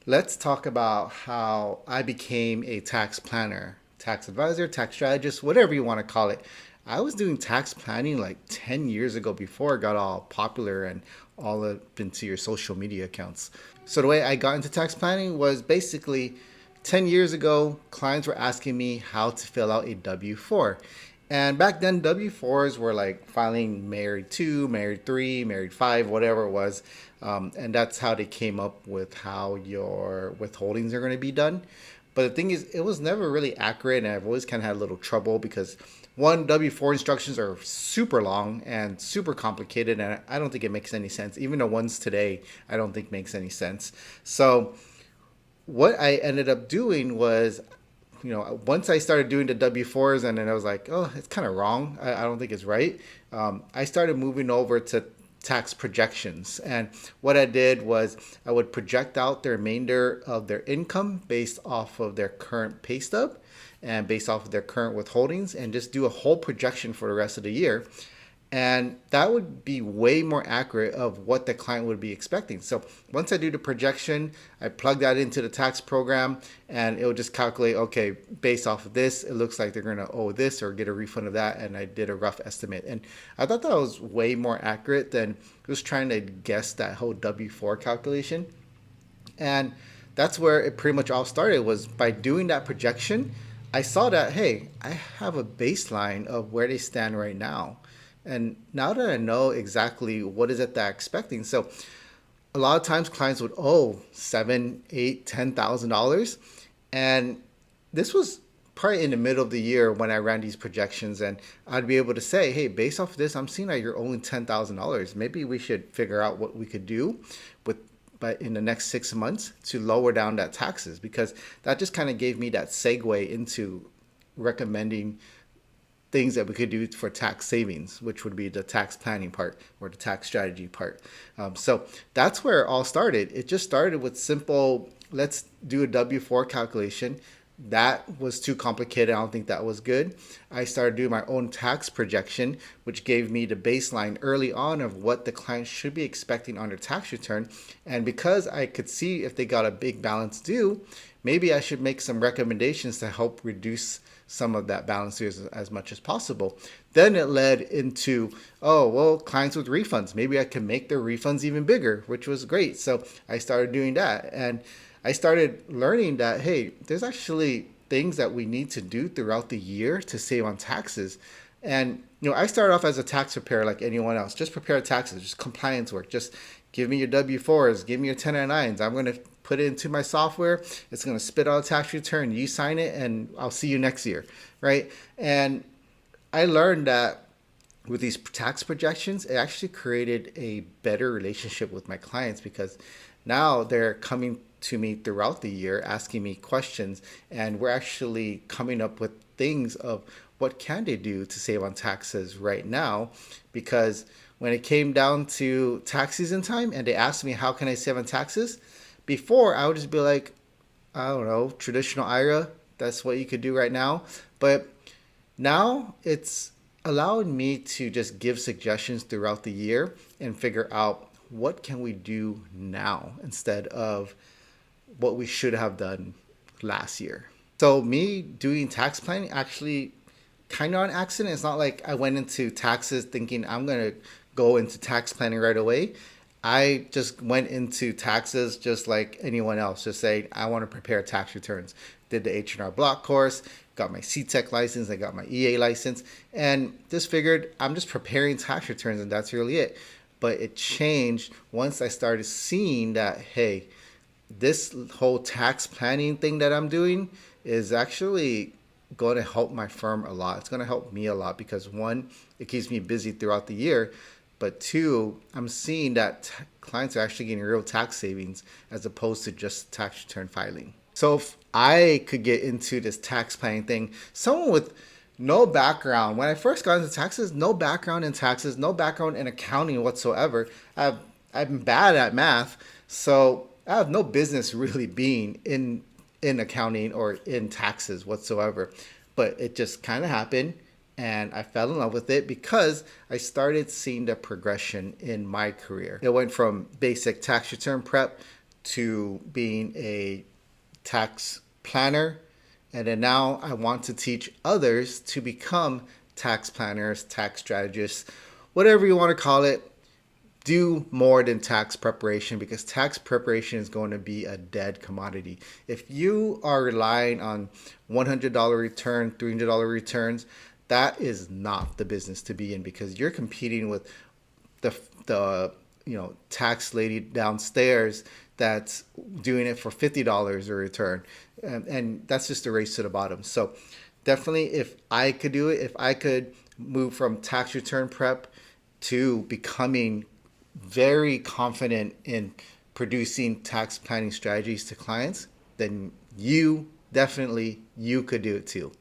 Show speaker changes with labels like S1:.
S1: Let's talk about how I became a tax planner, tax advisor, tax strategist, whatever you want to call it. I was doing tax planning like 10 years ago before it got all popular and all up into your social media accounts. So, the way I got into tax planning was basically 10 years ago, clients were asking me how to fill out a W 4. And back then, W 4s were like filing married two, married three, married five, whatever it was. And that's how they came up with how your withholdings are going to be done. But the thing is, it was never really accurate, and I've always kind of had a little trouble because one, W 4 instructions are super long and super complicated, and I don't think it makes any sense. Even the ones today, I don't think makes any sense. So, what I ended up doing was, once I started doing the W 4s, and then I was like, oh, it's kind of wrong. I don't think it's right. I started moving over to tax projections. And what I did was I would project out the remainder of their income based off of their current pay stub and based off of their current withholdings and just do a whole projection for the rest of the year. And that would be way more accurate of what the client would be expecting. So once I do the projection, I plug that into the tax program and it will just calculate, okay, based off of this, it looks like they're going to owe this or get a refund of that. And I did a rough estimate. And I thought that was way more accurate than just trying to guess that whole W 4 calculation. And that's where it pretty much all started, was by doing that projection. I saw that, hey, I have a baseline of where they stand right now. And now that I know exactly what is it that I'm expecting, so a lot of times clients would owe seven, eight, $10,000, and this was probably in the middle of the year when I ran these projections, and I'd be able to say, hey, based off of this, I'm seeing that you're owing $10,000. Maybe we should figure out what we could do with but in the next 6 months to lower down that taxes, because that just kind of gave me that segue into recommending things that we could do for tax savings, which would be the tax planning part or the tax strategy part. So that's where it all started. It just started with simple, let's do a W 4 calculation. That was too complicated. I don't think that was good. I started doing my own tax projection, which gave me the baseline early on of what the client should be expecting on their tax return. And because I could see if they got a big balance due, maybe I should make some recommendations to help reduce some of that balance due as much as possible. Then it led into, oh, well, clients with refunds. Maybe I can make their refunds even bigger, which was great. So I started doing that. And I started learning that, hey, there's actually things that we need to do throughout the year to save on taxes. And, I started off as a tax preparer like anyone else. Just prepare taxes, just compliance work. Just give me your W 4s, give me your 1099s. I'm going to put it into my software. It's going to spit out a tax return. You sign it, and I'll see you next year, right? And I learned that with these tax projections, it actually created a better relationship with my clients, because now they're coming to me throughout the year asking me questions, and we're actually coming up with things of what can they do to save on taxes right now. Because when it came down to tax season time and they asked me how can I save on taxes, before I would just be like, I don't know, traditional IRA, that's what you could do right now. But now it's allowing me to just give suggestions throughout the year and figure out what can we do now instead of what we should have done last year. So me doing tax planning actually kind of on accident. It's not like I went into taxes thinking I'm going to go into tax planning right away. I just went into taxes just like anyone else, just saying I want to prepare tax returns. Did the H&R Block course, got my CTEC license, I got my EA license, and just figured I'm just preparing tax returns, and that's really it. But it changed once I started seeing that, hey, this whole tax planning thing that I'm doing is actually going to help my firm a lot. It's going to help me a lot because, one, it keeps me busy throughout the year. But two, I'm seeing that clients are actually getting real tax savings as opposed to just tax return filing. So if I could get into this tax planning thing, someone with no background, when I first got into taxes, no background in taxes, no background in accounting whatsoever. I'm bad at math, so I have no business really being in accounting or in taxes whatsoever. But it just kind of happened, and I fell in love with it because I started seeing the progression in my career. It went from basic tax return prep to being a tax planner. And then now I want to teach others to become tax planners, tax strategists, whatever you want to call it. Do more than tax preparation, because tax preparation is going to be a dead commodity. If you are relying on $100 return, $300 returns, that is not the business to be in, because you're competing with the tax lady downstairs that's doing it for $50 a return, and that's just a race to the bottom. So definitely, if I could do it, if I could move from tax return prep to becoming very confident in producing tax planning strategies to clients, then you could do it too.